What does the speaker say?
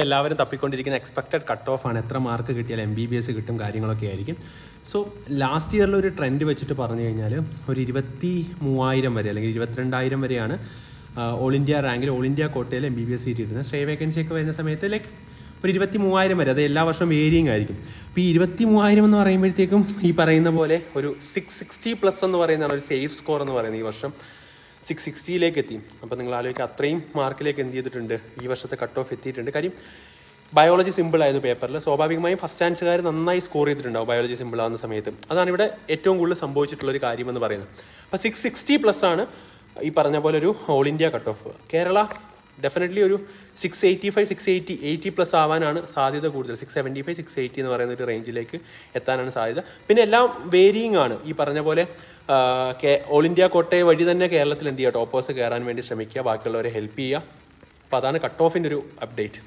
ഇപ്പോൾ എല്ലാവരും തപ്പിക്കൊണ്ടിരിക്കുന്ന expected cut off ആണ്, എത്ര മാർക്ക് കിട്ടിയാൽ MBBS കിട്ടും കാര്യങ്ങളൊക്കെ ആയിരിക്കും. സോ ലാസ്റ്റ് ഇയറിൽ ഒരു ട്രെൻഡ് വെച്ചിട്ട് പറഞ്ഞു കഴിഞ്ഞാൽ ഒരു 23,000 വരെ അല്ലെങ്കിൽ 22,000 വരെയാണ് ഓൾ ഇന്ത്യ റാങ്കിൽ ഓൾ ഇന്ത്യ കോട്ടയിൽ MBBS സീറ്റ് കിട്ടുന്നത്. സ്റ്റേ വേക്കൻസി ഒക്കെ വരുന്ന സമയത്ത് ലൈക്ക് ഒരു 23,000 വരെ, അത് എല്ലാ വർഷവും വേരിയിങ് ആയിരിക്കും. അപ്പോൾ ഈ 23,000 എന്ന് പറയുമ്പോഴത്തേക്കും ഈ പറയുന്ന പോലെ ഒരു 660+ എന്ന് പറയുന്നതാണ് ഒരു സേഫ് സ്കോർ എന്ന് പറയുന്നത്. ഈ വർഷം 660 എത്തി. അപ്പോൾ നിങ്ങൾ ആലോചിക്കുക, അത്രയും മാർക്കിലേക്ക് എന്ത് ചെയ്തിട്ടുണ്ട്, ഈ വർഷത്തെ കട്ട് ഓഫ് എത്തിയിട്ടുണ്ട്. കാര്യം ബയോളജി സിമ്പിൾ ആയത് പേപ്പറിൽ സ്വാഭാവികമായും ഫസ്റ്റ് ചാൻസുകാർ നന്നായി സ്കോർ ചെയ്തിട്ടുണ്ടാവും ബയോളജി സിമ്പിൾ ആവുന്ന സമയത്ത്. അതാണ് ഇവിടെ ഏറ്റവും കൂടുതൽ സംഭവിച്ചിട്ടുള്ളൊരു കാര്യമെന്ന് പറയുന്നത്. അപ്പോൾ 660+ ആണ് ഈ പറഞ്ഞ പോലെ ഒരു all India cut off. Kerala definitely ഒരു 685, 680, 80+ ആവാനാണ് സാധ്യത കൂടുതൽ. 675, 680 എന്ന് പറയുന്ന ഒരു റേഞ്ചിലേക്ക് എത്താനാണ് സാധ്യത. പിന്നെ എല്ലാം വേരിയിങ് ആണ്. ഈ പറഞ്ഞ പോലെ ഓൾ ഇന്ത്യ കോട്ടയെ വഴി തന്നെ കേരളത്തിൽ എന്ത് ചെയ്യുക, ടോപ്പേഴ്സ് കയറാൻ വേണ്ടി ശ്രമിക്കുക, ബാക്കിയുള്ളവരെ ഹെൽപ്പ് ചെയ്യുക. അപ്പോൾ അതാണ് കട്ട് ഓഫിൻ്റെ ഒരു അപ്ഡേറ്റ്.